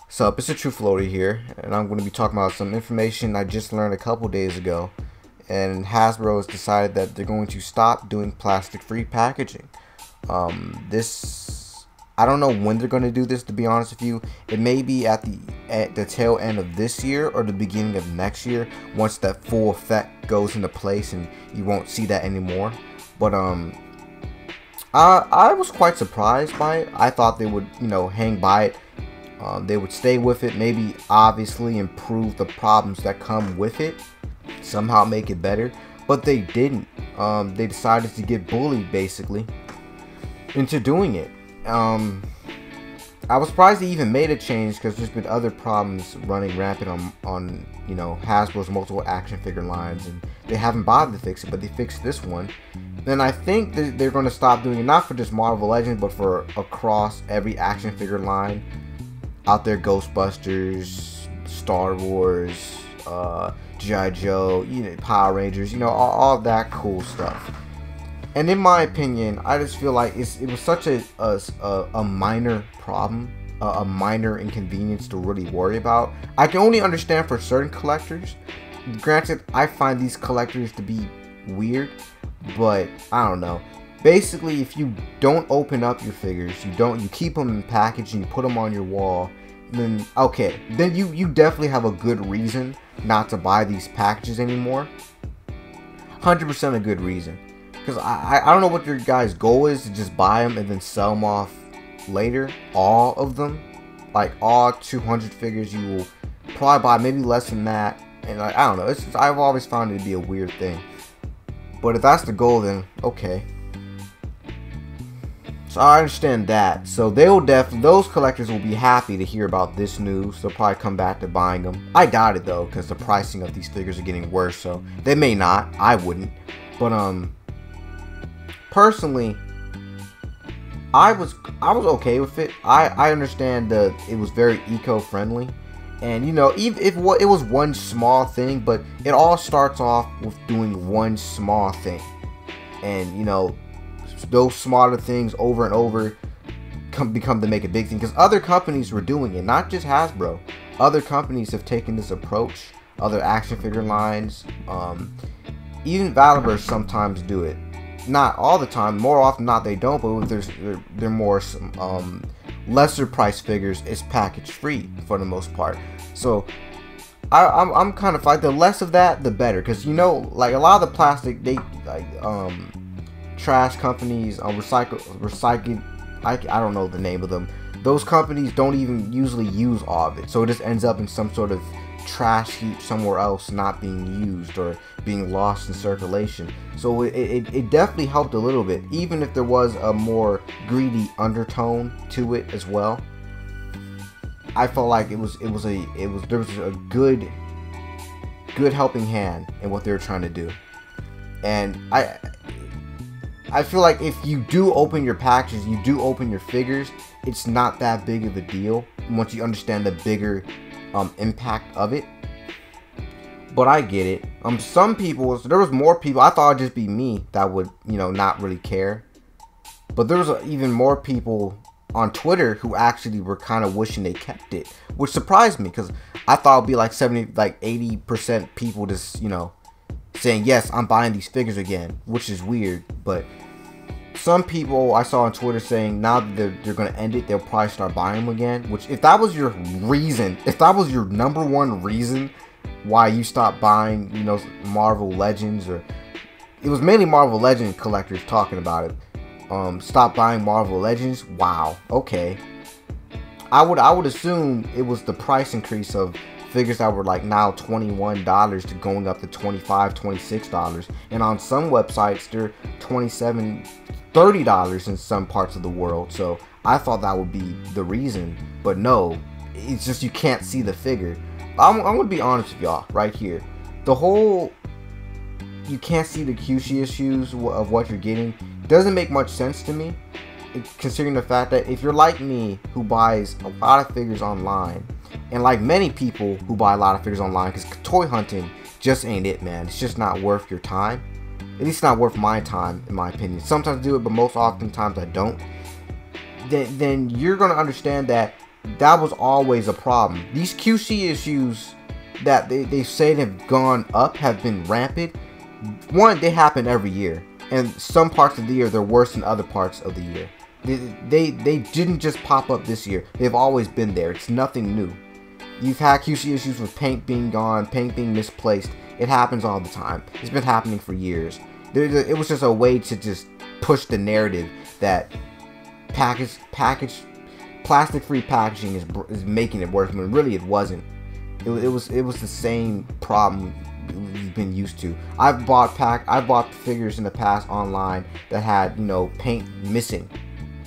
Sup, it's a True Floater here, and I'm going to be talking about some information I just learned a couple days ago. And Hasbro has decided that they're going to stop doing plastic-free packaging. I don't know when they're going to do this, to be honest with you. It may be at the tail end of this year or the beginning of next year, once that full effect goes into place and you won't see that anymore. But I was quite surprised by it. I thought they would, hang by it. They would stay with it, maybe obviously improve the problems that come with it, somehow make it better, but they didn't. They decided to get bullied basically into doing it. I was surprised they even made a change because there's been other problems running rampant on Hasbro's multiple action figure lines, and they haven't bothered to fix it, but they fixed this one. Then I think they're going to stop doing it, not for just Marvel Legends, but for across every action figure line out there. Ghostbusters, Star Wars, G.I. Joe, Power Rangers, all that cool stuff. And in my opinion, I just feel like it was such a minor problem, a minor inconvenience to really worry about. I can only understand for certain collectors. Granted, I find these collectors to be weird, but I don't know. Basically, if you don't open up your figures, you keep them in package and you put them on your wall, then okay, then you definitely have a good reason not to buy these packages anymore. 100% a good reason. Because I don't know what your guys' goal is, to just buy them and then sell them off later. All of them, like all 200 figures, you will probably buy maybe less than that. And I don't know. I've always found it to be a weird thing. But if that's the goal, then okay. So I understand that. So those collectors will be happy to hear about this news. They'll probably come back to buying them. I doubt it though, because the pricing of these figures are getting worse. So they may not. I wouldn't. But personally, I was okay with it. I understand that it was very eco-friendly, and even if it was one small thing, but it all starts off with doing one small thing, and those smaller things over and over become to make a big thing, because other companies were doing it, not just Hasbro. Other companies have taken this approach. Other action figure lines, even Valiverse sometimes do it. Not all the time, more often not they don't, but they're more lesser price figures, it's package free for the most part. So I'm kind of like, the less of that the better, because like a lot of the plastic, they trash companies, recycling, I don't know the name of them, those companies don't even usually use all of it, so it just ends up in some sort of trash heap somewhere else, not being used or being lost in circulation. So it definitely helped a little bit, even if there was a more greedy undertone to it as well. I felt like there was a good helping hand in what they were trying to do. And I feel like if you do open your packages, you do open your figures, it's not that big of a deal once you understand the bigger impact of it. But I get it. Some people, there was more people, I thought it'd just be me that would not really care, but there was even more people on Twitter who actually were kind of wishing they kept it, which surprised me, because I thought it'd be like 80% people just saying yes, I'm buying these figures again, which is weird. But some people I saw on Twitter saying now that they're going to end it, they'll probably start buying them again. Which, if that was your reason, if that was your number one reason why you stopped buying, Marvel Legends, or it was mainly Marvel Legends collectors talking about it, stop buying Marvel Legends. Wow, okay. I would assume it was the price increase of figures that were like now $21 to going up to $25, $26, and on some websites they're $27, $30 in some parts of the world. So I thought that would be the reason, but no, it's just you can't see the figure. I'm gonna be honest with y'all right here. The whole you can't see the QC issues of what you're getting doesn't make much sense to me, considering the fact that if you're like me, who buys a lot of figures online, and like many people who buy a lot of figures online, because toy hunting just ain't it, man. It's just not worth your time. At least not worth my time, in my opinion. Sometimes I do it, but most oftentimes I don't. Then you're gonna understand that that was always a problem. These QC issues that they say have gone up have been rampant. One, they happen every year, and some parts of the year they're worse than other parts of the year. They didn't just pop up this year. They've always been there. It's nothing new. You've had QC issues with paint being gone, paint being misplaced. It happens all the time. It's been happening for years. It was just a way to just push the narrative that plastic-free packaging is making it worse, when really it wasn't. It was the same problem we've been used to. I bought figures in the past online that had, you know, paint missing,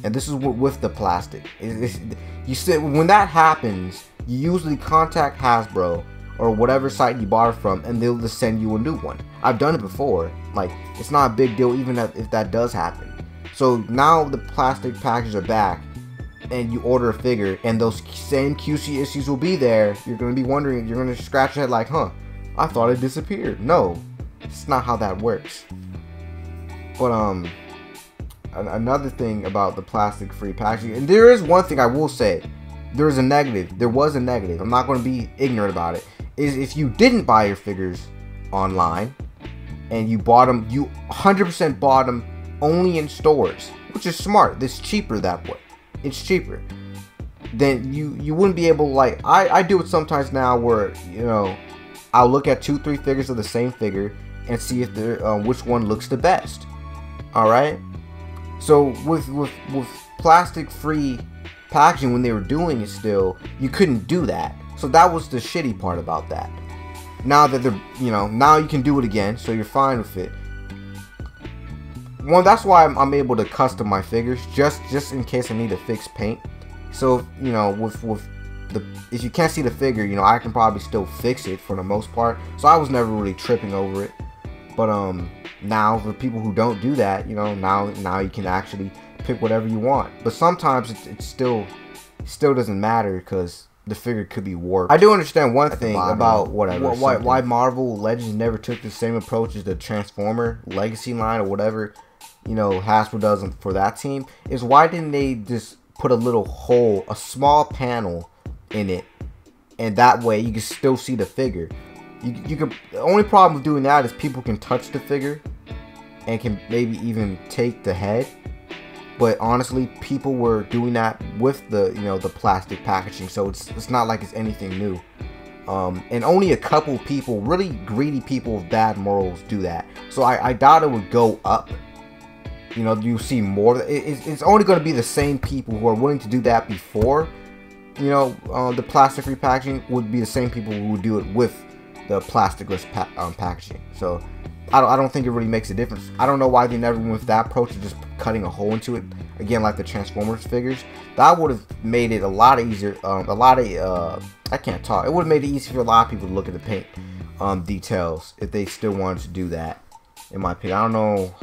and this is with the plastic. You said when that happens, you usually contact Hasbro or whatever site you bought it from, and they'll just send you a new one. I've done it before. Like, it's not a big deal even if that does happen. So now the plastic packages are back, and you order a figure, and those same QC issues will be there. You're going to be wondering, you're going to scratch your head like, huh, I thought it disappeared. No, it's not how that works. But another thing about the plastic-free packaging, and there is one thing I will say, there was a negative. I'm not going to be ignorant about it. Is if you didn't buy your figures online and you bought them, you 100% bought them only in stores, which is smart. It's cheaper that way. It's cheaper. Then you wouldn't be able, like, I do it sometimes now where, you know, I'll look at 2-3 figures of the same figure and see if which one looks the best. All right. So with plastic-free packaging, when they were doing it still, you couldn't do that. So that was the shitty part about that. Now that they're, you know, now you can do it again, so you're fine with it. One, that's why I'm able to custom my figures, just in case I need to fix paint. So, you know, if you can't see the figure, you know, I can probably still fix it for the most part. So I was never really tripping over it. But now for people who don't do that, you know, now you can actually pick whatever you want. But sometimes it still doesn't matter because the figure could be warped. I do understand one thing about why Marvel Legends never took the same approach as the Transformer Legacy line or whatever, you know, Hasbro does for that team, is why didn't they just put a little hole, a small panel in it, and that way you can still see the figure. You could, the only problem with doing that is people can touch the figure and can maybe even take the head. But honestly, people were doing that with the, you know, the plastic packaging, so it's not like it's anything new. And only a couple people, really greedy people with bad morals, do that. So I doubt it would go up. You know, you see more. It's only going to be the same people who are willing to do that before, you know, the plastic-free packaging would be the same people who would do it with the plasticless packaging. So I don't think it really makes a difference. I don't know why they never went with that approach of just cutting a hole into it. Again, like the Transformers figures. That would have made it a lot easier. I can't talk. It would have made it easier for a lot of people to look at the paint details if they still wanted to do that, in my opinion. I don't know.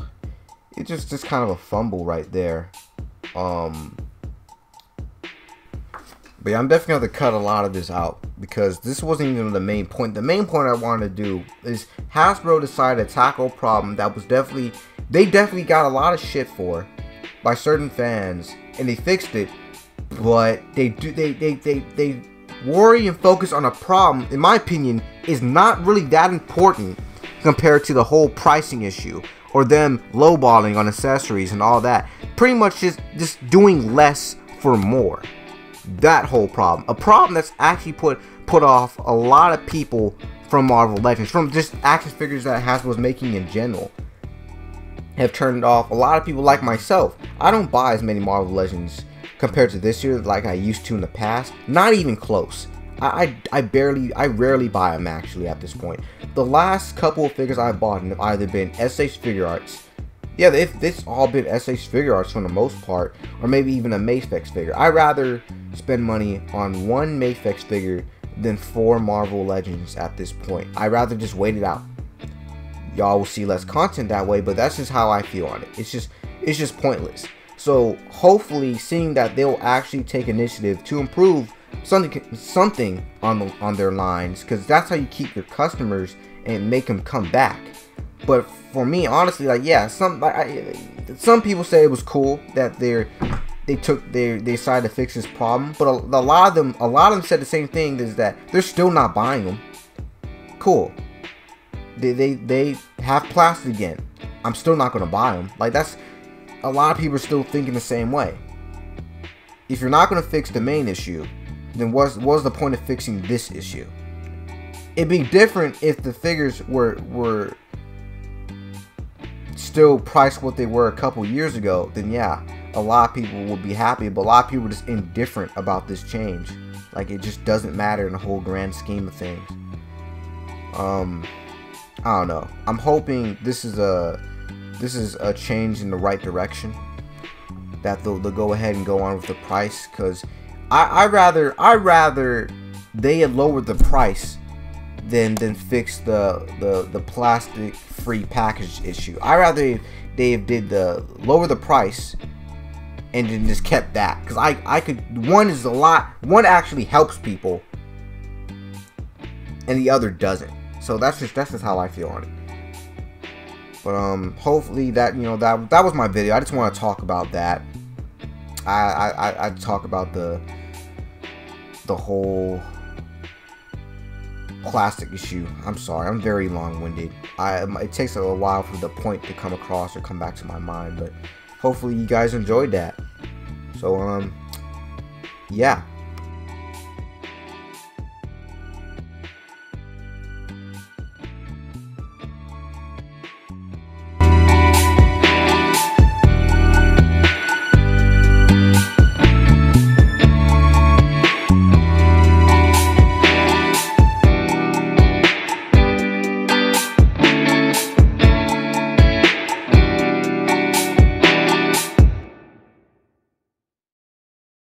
It's just kind of a fumble right there. But yeah, I'm definitely going to cut a lot of this out because this wasn't even the main point. The main point I wanted to do is Hasbro decided to tackle a problem that was they definitely got a lot of shit for by certain fans, and they fixed it. But they worry and focus on a problem, in my opinion, is not really that important compared to the whole pricing issue or them lowballing on accessories and all that. Pretty much just doing less for more. That whole problem, a problem that's actually put off a lot of people from Marvel Legends, from just action figures that Hasbro's making in general, have turned off a lot of people like myself. I don't buy as many Marvel Legends compared to this year like I used to in the past. Not even close. I rarely buy them actually at this point. The last couple of figures I've bought have either been SH Figuarts. Yeah, it's all been SH Figuarts for the most part, or maybe even a Mafex figure. I'd rather spend money on one Mafex figure than 4 Marvel Legends at this point. I'd rather just wait it out. Y'all will see less content that way, but that's just how I feel on it. It's just pointless. So hopefully, seeing that they'll actually take initiative to improve something on their lines, because that's how you keep your customers and make them come back. But for me, honestly, like, yeah, some people say it was cool that they're they decided to fix this problem, but a lot of them said the same thing, is that they're still not buying them. Cool. They have plastic again. I'm still not gonna buy them. Like, that's, a lot of people are still thinking the same way. If you're not gonna fix the main issue, then what's the point of fixing this issue? It'd be different if the figures were still priced what they were a couple years ago. Then yeah, a lot of people would be happy, but a lot of people are just indifferent about this change. Like, it just doesn't matter in the whole grand scheme of things. I don't know. I'm hoping this is a change in the right direction, that they'll go ahead and go on with the price, because I rather they had lowered the price than fix the plastic free package issue. I rather they did the lower the price and then just kept that, because I could, one actually helps people and the other doesn't. So that's just how I feel on it. But hopefully that, you know, that was my video. I just want to talk about that. I talk about the whole plastic issue. I'm sorry, I'm very long-winded. It takes a while for the point to come across or come back to my mind, but hopefully you guys enjoyed that. So yeah.